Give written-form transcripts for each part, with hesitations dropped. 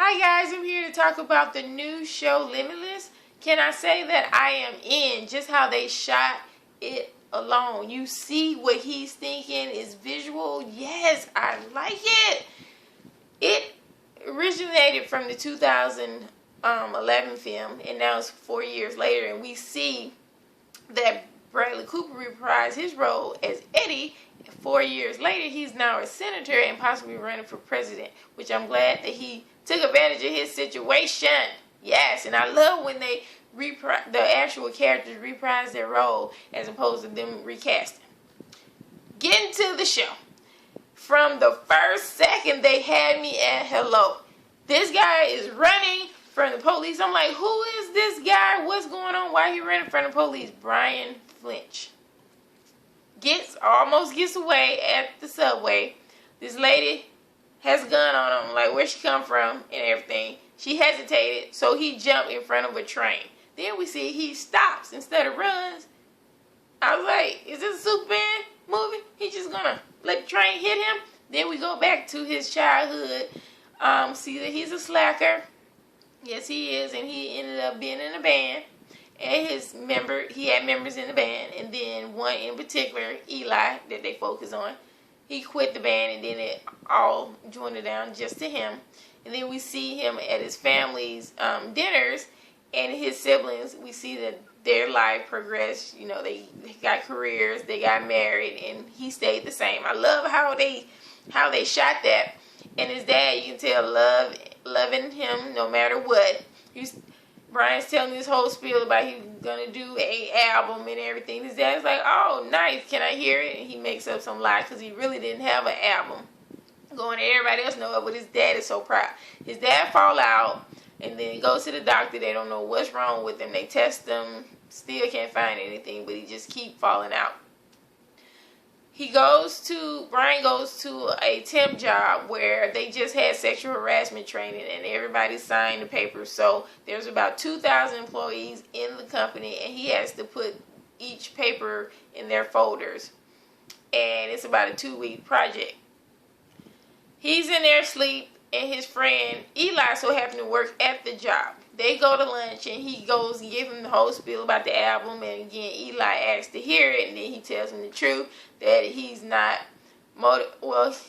Hi guys, I'm here to talk about the new show Limitless. Can I say that I am in just how they shot it alone? You see what he's thinking is visual. Yes, I like it. It originated from the 2011 film, and now it's 4 years later, and we see that Bradley Cooper reprised his role as Eddie. 4 years later, he's now a senator and possibly running for president, which I'm glad that he took advantage of his situation. Yes, and I love when they the actual characters reprise their role as opposed to them recasting. Getting to the show. From the first second they had me at hello. This guy is running from the police. I'm like, who is this guy? What's going on? Why he running from the police? Brian Flinch. Almost gets away at the subway. This lady has a gun on him, like where she come from and everything. She hesitated, so he jumped in front of a train. Then we see he stops instead of runs. I was like, is this a Superman movie? He just gonna let the train hit him? Then we go back to his childhood. See that he's a slacker. Yes, he is, and he ended up being in a band. And he had members in the band, and then one in particular, Eli, that they focus on. He quit the band, and then it all joined it down just to him. And then we see him at his family's dinners, and his siblings. We see that their life progressed. You know, they got careers, they got married, and he stayed the same. I love how they shot that. And his dad, you can tell, loving him no matter what. Brian's telling this whole spiel about he's gonna do a album and everything. His dad's like, "Oh, nice. Can I hear it?" And he makes up some lie because he really didn't have an album. Going to everybody else know it, but his dad is so proud. His dad fall out, and then he goes to the doctor. They don't know what's wrong with him. They test him, still can't find anything, but he just keep falling out. Brian goes to a temp job where they just had sexual harassment training and everybody signed the papers. So there's about 2,000 employees in the company, and he has to put each paper in their folders. And it's about a 2-week project. He's in there asleep, and his friend Eli so happened to work at the job. They go to lunch, and he goes and gives him the whole spiel about the album. And again, Eli asks to hear it, and then he tells him the truth that he's not,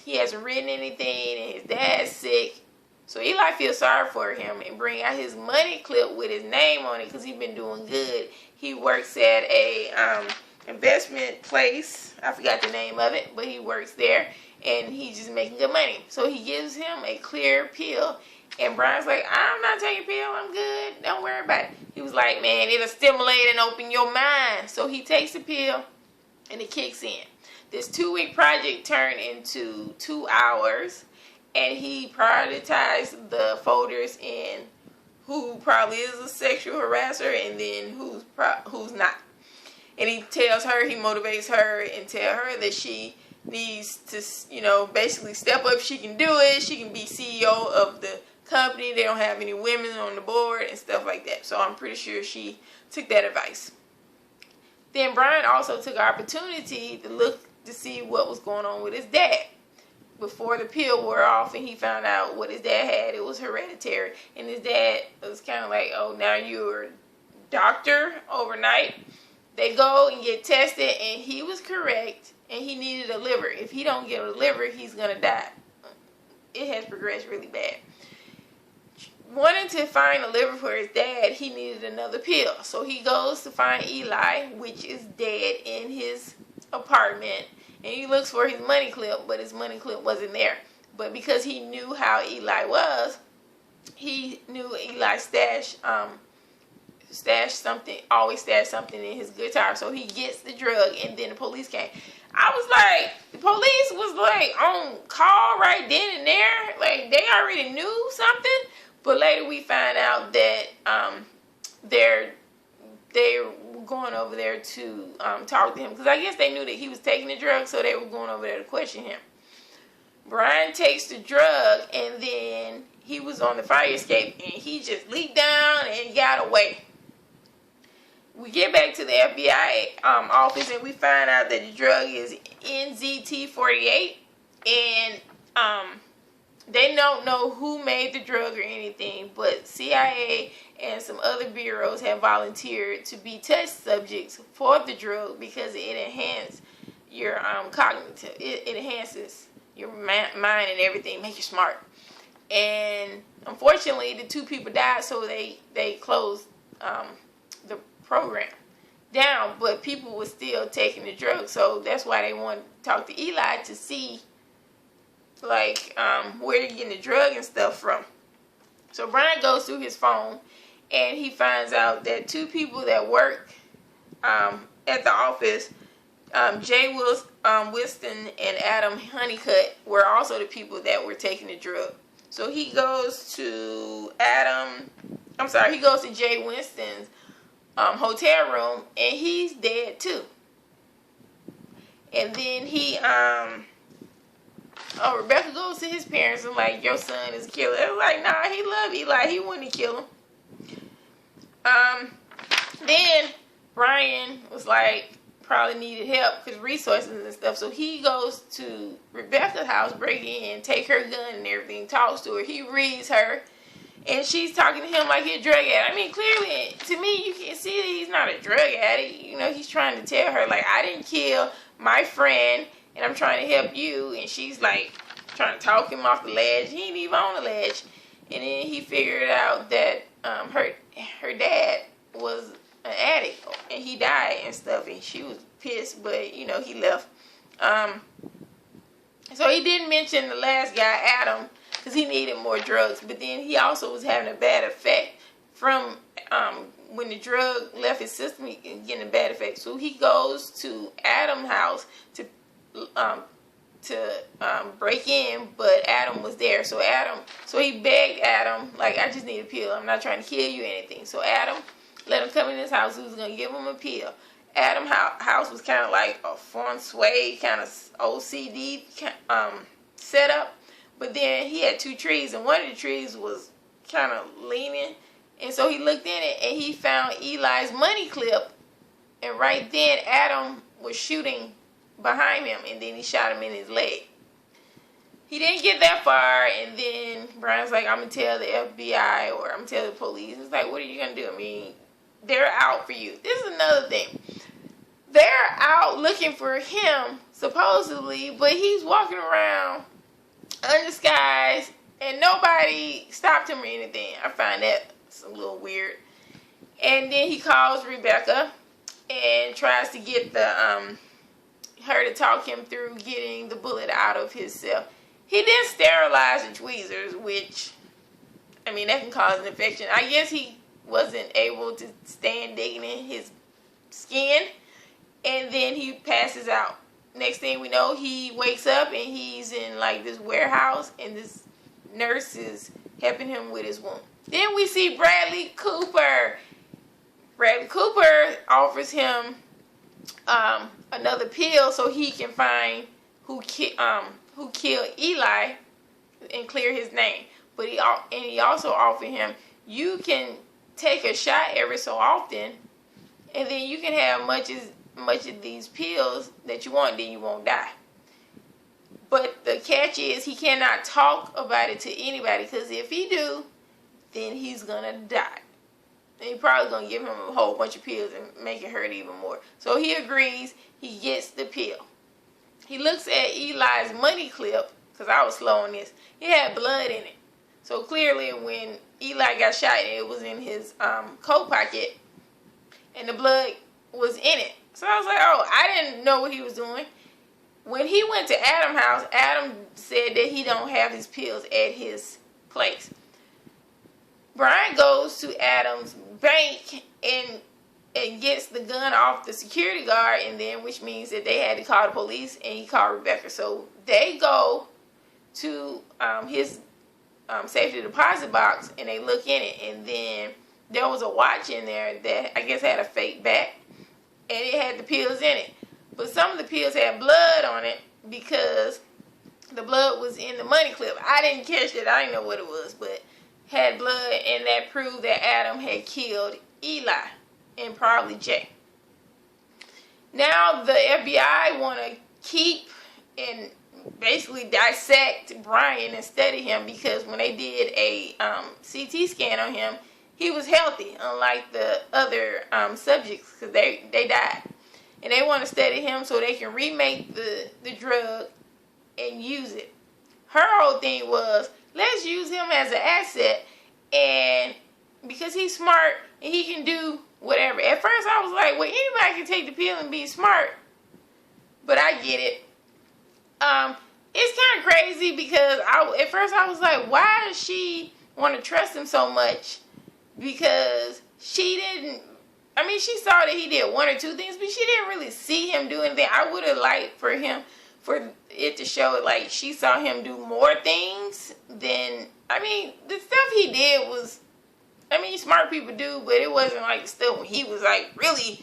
he hasn't written anything, and his dad's sick. So Eli feels sorry for him and bring out his money clip with his name on it because he's been doing good. He works at a investment place. I forgot the name of it, but he works there, and he's just making good money. So he gives him a clear pill. And Brian's like, I'm not taking a pill. I'm good. Don't worry about it. He was like, man, it'll stimulate and open your mind. So he takes the pill, and it kicks in. This 2-week project turned into 2 hours, and he prioritized the folders in who probably is a sexual harasser and then who's not. And he tells her, he motivates her and tell her that she needs to, basically step up. She can do it. She can be CEO of the company. They don't have any women on the board and stuff like that. So I'm pretty sure she took that advice. Then Brian also took an opportunity to look to see what was going on with his dad. Before the pill wore off and he found out what his dad had, it was hereditary. And his dad was kind of like, oh, now you're a doctor overnight. They go and get tested, and he was correct, and he needed a liver. If he don't get a liver, he's going to die. It has progressed really bad. Wanting to find a liver for his dad, he needed another pill. So he goes to find Eli, which is dead, in his apartment. And he looks for his money clip, but his money clip wasn't there. But because he knew how Eli was, he knew Eli always stashed something in his guitar. So he gets the drug, and then the police came. I was like, the police was like on call right then and there. Like, they already knew something. But later we find out that they were going over there to talk to him. Because I guess they knew that he was taking the drug, so they were going over there to question him. Brian takes the drug, and then he was on the fire escape, and he just leaped down and got away. We get back to the FBI office, and we find out that the drug is NZT48, and They don't know who made the drug or anything, but CIA and some other bureaus have volunteered to be test subjects for the drug because it enhances your cognitive. It enhances your mind and everything, make you smart. And unfortunately, the 2 people died, so they closed the program down. But people were still taking the drug, so that's why they wanted to talk to Eli to see, like, where they're getting the drug and stuff from. So Brian goes through his phone, and he finds out that 2 people that work at the office, Jay Wilson and Adam Honeycutt, were also the people that were taking the drug. So he goes to he goes to Jay Winston's hotel room, and he's dead too. And then Rebecca goes to his parents and like, your son is a killer. They're like, nah, he loved Eli. He wouldn't kill him. Then Brian was like, probably needed help because resources and stuff. So he goes to Rebecca's house, break in, take her gun and everything, talks to her. He reads her, and she's talking to him like he's a drug addict. I mean, clearly, to me, you can see that he's not a drug addict. You know, he's trying to tell her, like, I didn't kill my friend, and I'm trying to help you. And she's like trying to talk him off the ledge. He ain't even on the ledge. And then he figured out that her dad was an addict, and he died and stuff, and she was pissed, but you know, he left. So he didn't mention the last guy, Adam, because he needed more drugs, but then he also was having a bad effect from when the drug left his system, he was getting a bad effect. So he goes to Adam's house to break in, but Adam was there. So he begged Adam, like, I just need a pill. I'm not trying to kill you or anything. So Adam let him come in his house. He was going to give him a pill. Adam's house was kind of like a feng shui, kind of OCD setup. But then he had 2 trees, and one of the trees was kind of leaning. And so he looked in it, and he found Eli's money clip. And right then, Adam was shooting behind him, and then he shot him in his leg. He didn't get that far, and then Brian's like, I'm going to tell the FBI, or I'm going to tell the police. It's like, what are you going to do? I mean, they're out for you. This is another thing. They're out looking for him, supposedly, but he's walking around undisguised, and nobody stopped him or anything. I find that a little weird. And then he calls Rebecca and tries to get her to talk him through getting the bullet out of his cell. He did sterilize the tweezers, which, I mean, that can cause an infection. I guess he wasn't able to stand digging in his skin, and then he passes out. Next thing we know, he wakes up and he's in like this warehouse, and this nurse is helping him with his wound. Then we see Bradley Cooper. Bradley Cooper offers him another pill so he can find who killed Eli and clear his name. But he also offered him, you can take a shot every so often, and then you can have much of these pills that you want, then you won't die. But the catch is he cannot talk about it to anybody, because if he do, then he's gonna die. And he's probably gonna give him a whole bunch of pills and make it hurt even more. So he agrees. He gets the pill. He looks at Eli's money clip, because I was slow on this. He had blood in it. So clearly when Eli got shot, it was in his coat pocket, and the blood was in it. So I was like, oh, I didn't know what he was doing. When he went to Adam's house, Adam said that he don't have his pills at his place. Brian goes to Adam's bank and gets the gun off the security guard, and then, which means that they had to call the police, and he called Rebecca. So they go to his safety deposit box, and they look in it, and then there was a watch in there that I guess had a fake back, and it had the pills in it. But some of the pills had blood on it because the blood was in the money clip. I didn't catch it. I didn't know what it was, but had blood, and that proved that Adam had killed Eli and probably Jay. Now the FBI want to keep and basically dissect Brian and study him, because when they did a CT scan on him, he was healthy, unlike the other subjects, because they died. And they want to study him so they can remake the drug and use it. Her whole thing was, let's use him as an asset, and because he's smart and he can do whatever. At first I was like, well, anybody can take the pill and be smart, but I get it. It's kind of crazy, because at first I was like, why does she want to trust him so much? Because she saw that he did one or two things, but she didn't really see him do anything. I would have liked for it to show, like, she saw him do more things than, the stuff he did was, smart people do, but it wasn't like the stuff when he was, like, really,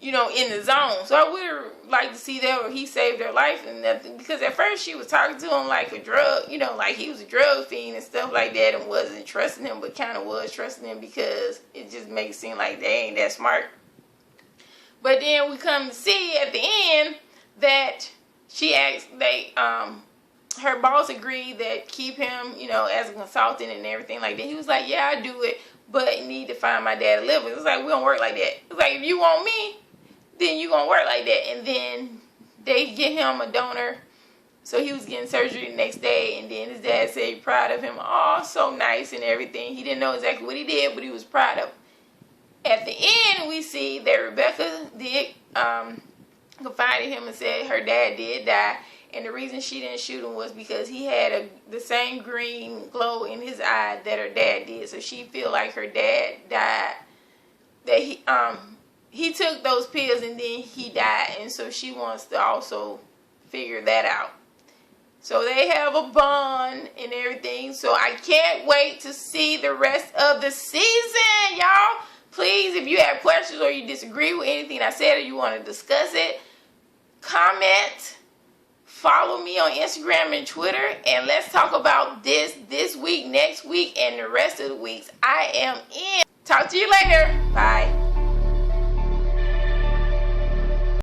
in the zone. So I would have liked to see that, or he saved her life and nothing, because at first she was talking to him like a drug, like he was a drug fiend and stuff like that, and wasn't trusting him, but kind of was trusting him, because it just makes it seem like they ain't that smart. But then we come to see at the end that her boss agreed that keep him, as a consultant and everything like that. He was like, yeah, I do it, but you need to find my dad a liver. It was like, we don't work like that. It's like, if you want me, then you gonna work like that. And then they get him a donor. So he was getting surgery the next day, and then his dad said he proud of him. Oh, so nice and everything. He didn't know exactly what he did, but he was proud of him. At the end, we see that Rebecca did confided him and said her dad did die, and the reason she didn't shoot him was because he had the same green glow in his eye that her dad did. So she feel like her dad died, that he took those pills and then he died, and so she wants to also figure that out. So they have a bond and everything. So I can't wait to see the rest of the season, y'all. Please, if you have questions or you disagree with anything I said or you want to discuss it, comment, follow me on Instagram and Twitter, and let's talk about this week, next week, and the rest of the weeks. I am in. Talk to you later. Bye.